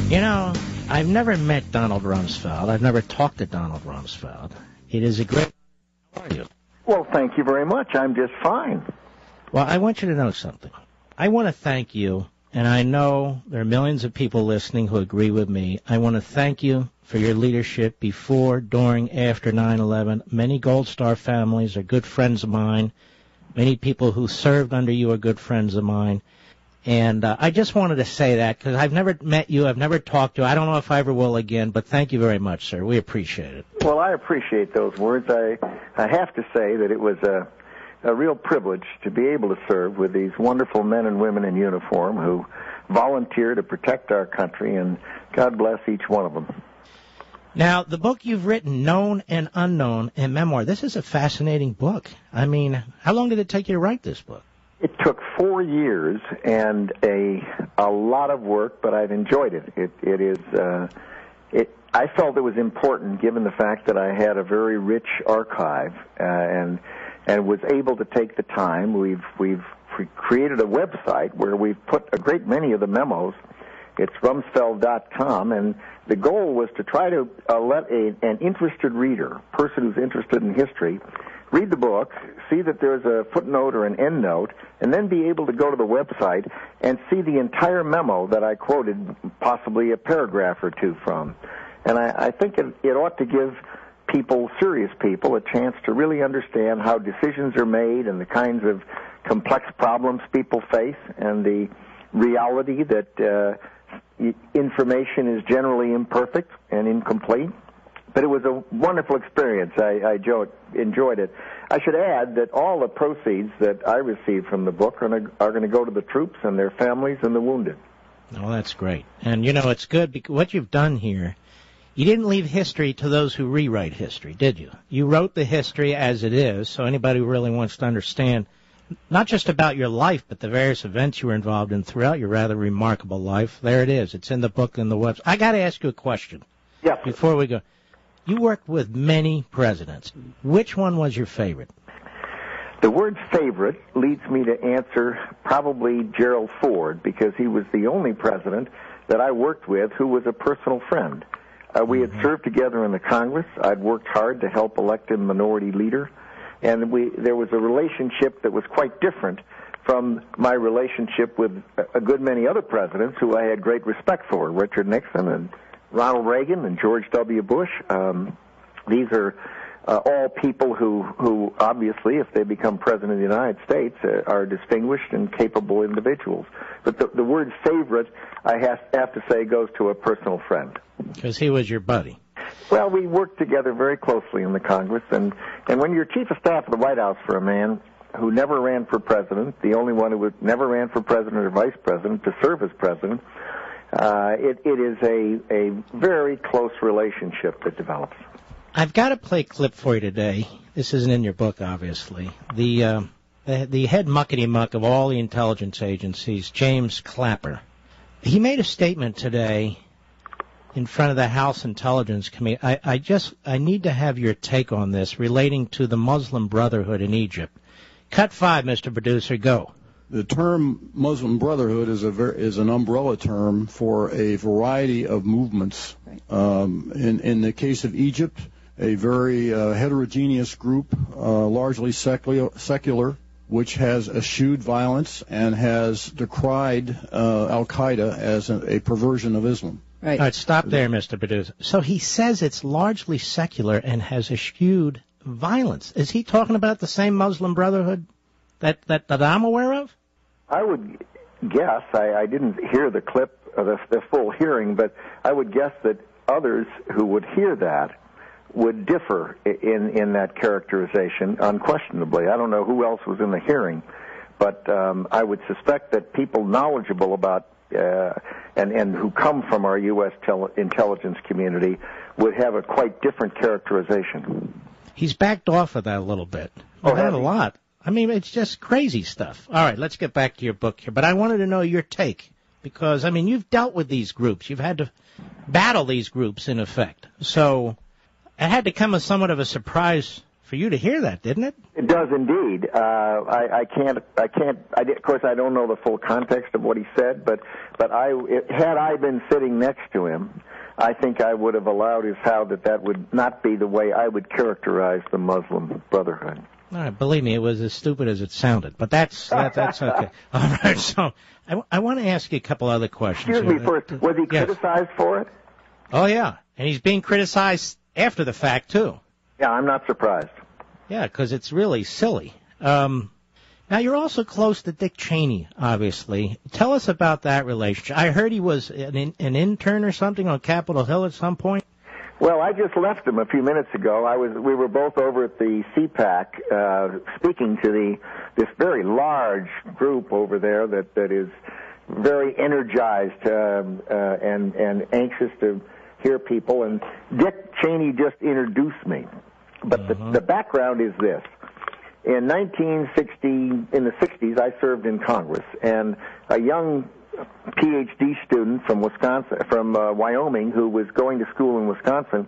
You know, I've never met Donald Rumsfeld. I've never talked to Donald Rumsfeld. It is a great... How are you? Well, thank you very much. I'm just fine. Well, I want you to know something. I want to thank you, and I know there are millions of people listening who agree with me. I want to thank you for your leadership before, during, after 9/11. Many Gold Star families are good friends of mine. Many people who served under you are good friends of mine. And I just wanted to say that because I've never met you. I've never talked to you. I don't know if I ever will again, but thank you very much, sir. We appreciate it. Well, I appreciate those words. I have to say that it was a real privilege to be able to serve with these wonderful men and women in uniform who volunteer to protect our country, and God bless each one of them. Now, the book you've written, Known and Unknown, and Memoir, this is a fascinating book. I mean, how long did it take you to write this book? It took 4 years and a lot of work, but I've enjoyed it. I felt it was important, given the fact that I had a very rich archive and was able to take the time. We've created a website where we've put a great many of the memos. It's rumsfeld.com, and the goal was to try to let an interested reader, a person who's interested in history, read the book, see that there's a footnote or an endnote, and then be able to go to the website and see the entire memo that I quoted, possibly a paragraph or two from. And I think it ought to give people, serious people, a chance to really understand how decisions are made and the kinds of complex problems people face and the reality that information is generally imperfect and incomplete. But it was a wonderful experience. I enjoyed it. I should add that all the proceeds that I received from the book are going to go to the troops and their families and the wounded. Oh, that's great. And, you know, it's good because what you've done here, you didn't leave history to those who rewrite history, did you? You wrote the history as it is, so anybody who really wants to understand not just about your life, but the various events you were involved in throughout your rather remarkable life, there it is. It's in the book and the website. I got to ask you a question. Yes. Before we go. You worked with many presidents. Which one was your favorite? The word favorite leads me to answer probably Gerald Ford, because he was the only president that I worked with who was a personal friend. We had served together in the Congress. I'd worked hard to help elect him minority leader. And there was a relationship that was quite different from my relationship with a good many other presidents who I had great respect for, Richard Nixon and Ronald Reagan and George W. Bush. These are all people who obviously, if they become president of the United States, are distinguished and capable individuals. But the word favorite, I have to say, goes to a personal friend. Because he was your buddy. Well, we worked together very closely in the Congress, and when you're chief of staff of the White House for a man who never ran for president, the only one who never ran for president or vice president to serve as president, it is a very close relationship that develops. I've got to play a clip for you today. This isn't in your book, obviously. The head muckety-muck of all the intelligence agencies, James Clapper, he made a statement today in front of the House Intelligence Committee. I need to have your take on this relating to the Muslim Brotherhood in Egypt. Cut 5, Mr. Producer, go. The term Muslim Brotherhood is an umbrella term for a variety of movements. In the case of Egypt, a very heterogeneous group, largely secular, which has eschewed violence and has decried al-Qaeda as a perversion of Islam. Right. All right, stop there, Mr. Producer. So he says it's largely secular and has eschewed violence. Is he talking about the same Muslim Brotherhood that I'm aware of? I would guess, I didn't hear the clip, the full hearing, but I would guess that others who would hear that would differ in that characterization, unquestionably. I don't know who else was in the hearing, but I would suspect that people knowledgeable about and who come from our U.S. intelligence community would have a quite different characterization. He's backed off of that a little bit. Not a lot. I mean, it's just crazy stuff. All right, let's get back to your book here. But I wanted to know your take because, I mean, you've dealt with these groups. You've had to battle these groups, in effect. So it had to come as somewhat of a surprise for you to hear that, didn't it? It does indeed. Of course, I don't know the full context of what he said, but had I been sitting next to him, I think I would have allowed his how that would not be the way I would characterize the Muslim Brotherhood. All right, believe me, it was as stupid as it sounded, but that's okay. All right, so I want to ask you a couple other questions. Excuse me, first, was he criticized for it? Oh, yeah, and he's being criticized after the fact, too. Yeah, I'm not surprised. Yeah, because it's really silly. Now, you're also close to Dick Cheney, obviously. Tell us about that relationship. I heard he was an intern or something on Capitol Hill at some point. Well, I just left him a few minutes ago. We were both over at the CPAC speaking to this very large group over there that is very energized and anxious to hear people. And Dick Cheney just introduced me. But the background is this. In the 60s, I served in Congress, and a young PhD student from Wyoming, who was going to school in Wisconsin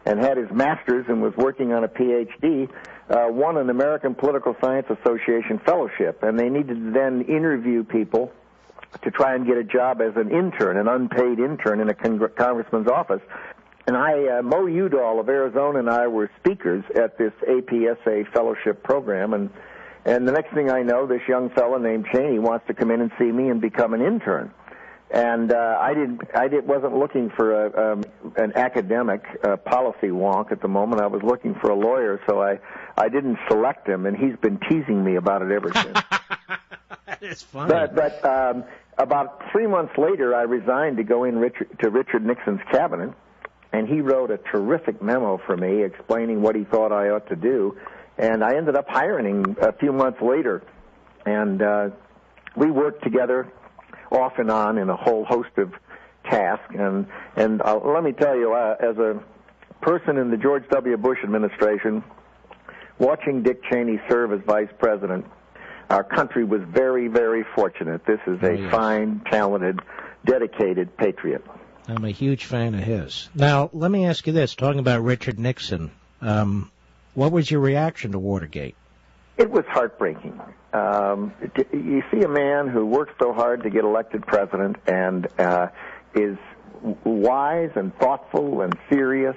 and had his master's and was working on a PhD, won an American Political Science Association fellowship, and they needed to then interview people to try and get a job as an intern, an unpaid intern in a congressman's office. And Mo Udall of Arizona and I were speakers at this APSA fellowship program, and the next thing I know, this young fellow named Cheney wants to come in and see me and become an intern. And wasn't looking for an academic policy wonk at the moment. I was looking for a lawyer, so I didn't select him, and he's been teasing me about it ever since. That is funny. But about 3 months later, I resigned to go in to Richard Nixon's cabinet. And he wrote a terrific memo for me explaining what he thought I ought to do. And I ended up hiring him a few months later. And we worked together off and on in a whole host of tasks. And let me tell you, as a person in the George W. Bush administration, watching Dick Cheney serve as vice president, our country was very, very fortunate. This is a fine, talented, dedicated patriot. I'm a huge fan of his. Now, let me ask you this. Talking about Richard Nixon, what was your reaction to Watergate? It was heartbreaking. You see a man who works so hard to get elected president and is wise and thoughtful and serious,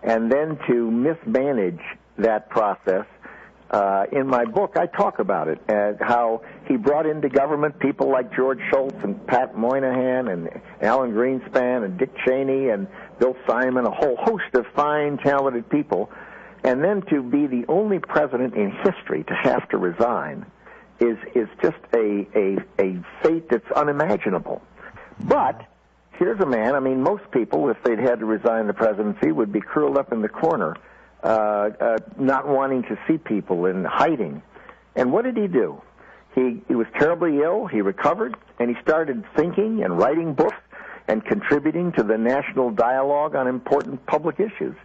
and then to mismanage that process. In my book, I talk about it, how he brought into government people like George Shultz and Pat Moynihan and Alan Greenspan and Dick Cheney and Bill Simon, a whole host of fine, talented people, and then to be the only president in history to have to resign is just a fate that's unimaginable. But here's a man, I mean, most people, if they'd had to resign the presidency, would be curled up in the corner, not wanting to see people and hiding. And what did he do? He was terribly ill, he recovered, and he started thinking and writing books and contributing to the national dialogue on important public issues.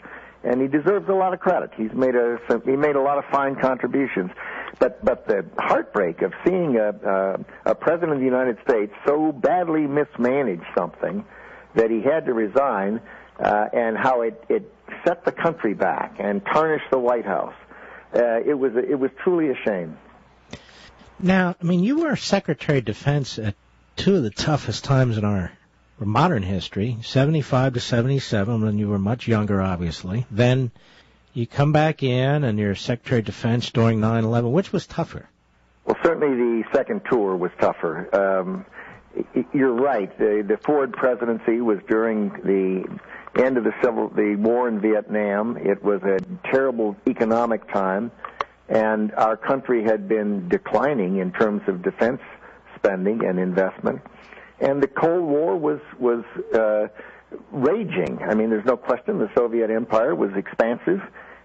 And he deserves a lot of credit. He made a lot of fine contributions. But the heartbreak of seeing a president of the United States so badly mismanage something that he had to resign, and how it set the country back and tarnished the White House, it was truly a shame. Now, I mean, you were Secretary of Defense at two of the toughest times in our modern history, 75 to 77, when you were much younger, obviously. Then you come back in and you're Secretary of Defense during 9/11. Which was tougher? Well, certainly the second tour was tougher. You're right. The Ford presidency was during the end of the war in Vietnam. It was a terrible economic time, and our country had been declining in terms of defense spending and investment. And the Cold War was raging. I mean, there's no question the Soviet Empire was expansive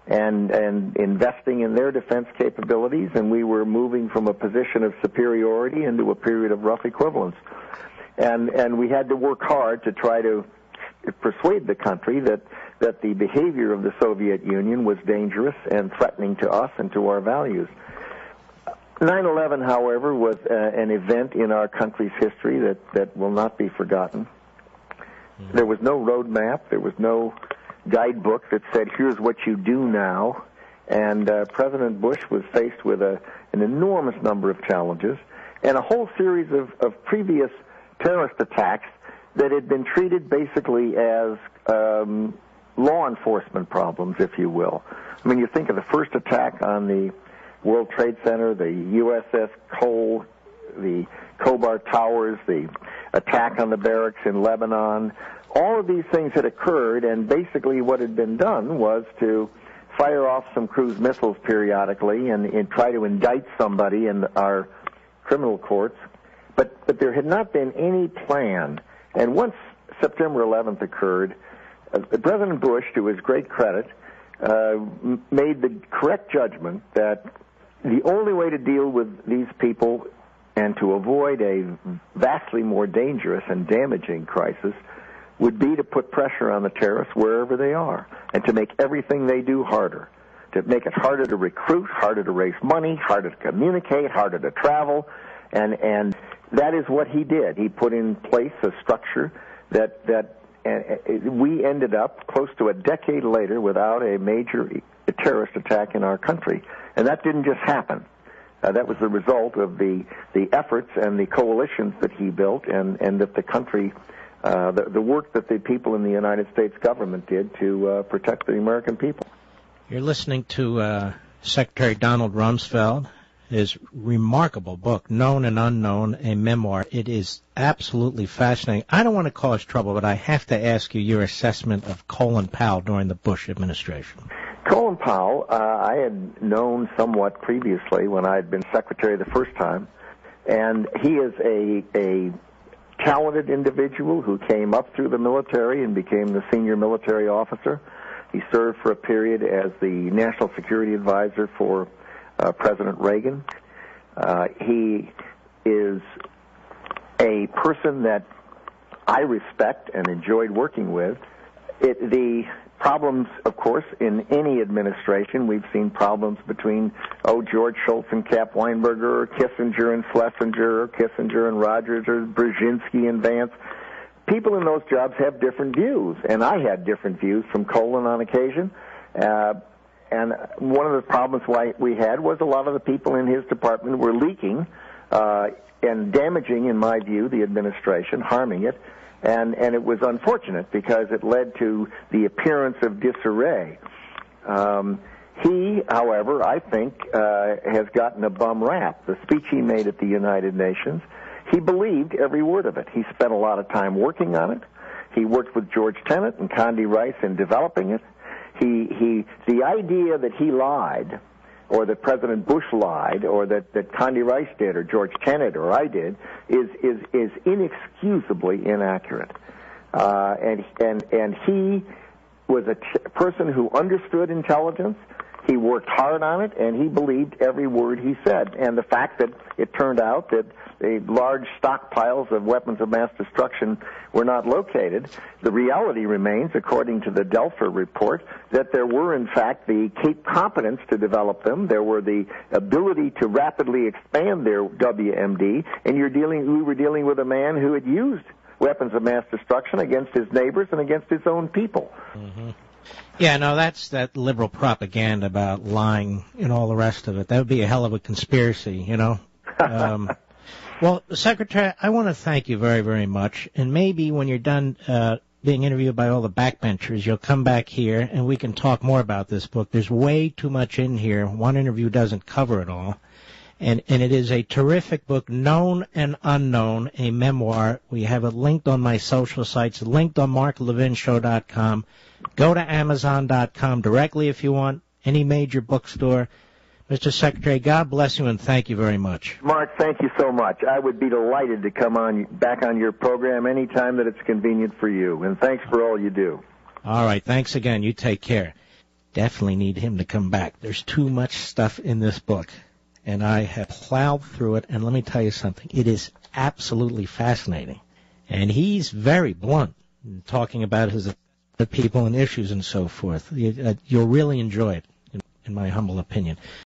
and investing in their defense capabilities, and we were moving from a position of superiority into a period of rough equivalence. And we had to work hard to try to persuade the country that the behavior of the Soviet Union was dangerous and threatening to us and to our values. 9/11, however, was an event in our country's history that will not be forgotten. There was no roadmap. There was no guidebook that said, here's what you do now. And President Bush was faced with an enormous number of challenges and a whole series of previous terrorist attacks that had been treated basically as law enforcement problems, if you will. I mean, you think of the first attack on the World Trade Center, the USS Cole, the Khobar Towers, the attack on the barracks in Lebanon. All of these things had occurred, and basically what had been done was to fire off some cruise missiles periodically and try to indict somebody in our criminal courts. But there had not been any plan. And once September 11th occurred, President Bush, to his great credit, made the correct judgment that the only way to deal with these people and to avoid a vastly more dangerous and damaging crisis would be to put pressure on the terrorists wherever they are and to make everything they do harder, to make it harder to recruit, harder to raise money, harder to communicate, harder to travel, and that is what he did. He put in place a structure that we ended up close to a decade later without a major terrorist attack in our country. And that didn't just happen. That was the result of the efforts and the coalitions that he built and that the country, the work that the people in the United States government did to protect the American people. You're listening to Secretary Donald Rumsfeld, his remarkable book, Known and Unknown, a memoir. It is absolutely fascinating. I don't want to cause trouble, but I have to ask you your assessment of Colin Powell during the Bush administration. Colin Powell, I had known somewhat previously when I had been secretary the first time, and he is a talented individual who came up through the military and became the senior military officer. He served for a period as the National Security Advisor for President Reagan. He is a person that I respect and enjoyed working with. The problems, of course, in any administration, we've seen problems between, George Shultz and Cap Weinberger, or Kissinger and Schlesinger, or Kissinger and Rogers, or Brzezinski and Vance. People in those jobs have different views, and I had different views from Colin on occasion. And one of the problems we had was a lot of the people in his department were leaking and damaging, in my view, the administration, harming it. And it was unfortunate because it led to the appearance of disarray. He, however, I think, has gotten a bum rap. The speech he made at the United Nations, he believed every word of it. He spent a lot of time working on it. He worked with George Tenet and Condi Rice in developing it. The idea that he lied, or that President Bush lied, or that Condi Rice did, or George Tenet, or I did, is inexcusably inaccurate. And he was a person who understood intelligence. He worked hard on it, and he believed every word he said. And the fact that it turned out that the large stockpiles of weapons of mass destruction were not located, the reality remains, according to the Delfer report, that there were, in fact, the competence to develop them. There were the ability to rapidly expand their WMD, and we were dealing with a man who had used weapons of mass destruction against his neighbors and against his own people. Mm-hmm. Yeah, no, that's that liberal propaganda about lying and all the rest of it. That would be a hell of a conspiracy, you know. Well, Secretary, I want to thank you very, very much. And maybe when you're done being interviewed by all the backbenchers, you'll come back here and we can talk more about this book. There's way too much in here. One interview doesn't cover it all. And it is a terrific book, Known and Unknown, a memoir. We have it linked on my social sites, linked on marklevinshow.com. Go to Amazon.com directly if you want, any major bookstore. Mr. Secretary, God bless you and thank you very much. Mark, thank you so much. I would be delighted to come back on your program any time that it's convenient for you. And thanks for all you do. All right, thanks again. You take care. Definitely need him to come back. There's too much stuff in this book. And I have plowed through it, and let me tell you something. It is absolutely fascinating. And he's very blunt in talking about the people and issues and so forth. You'll really enjoy it, in my humble opinion.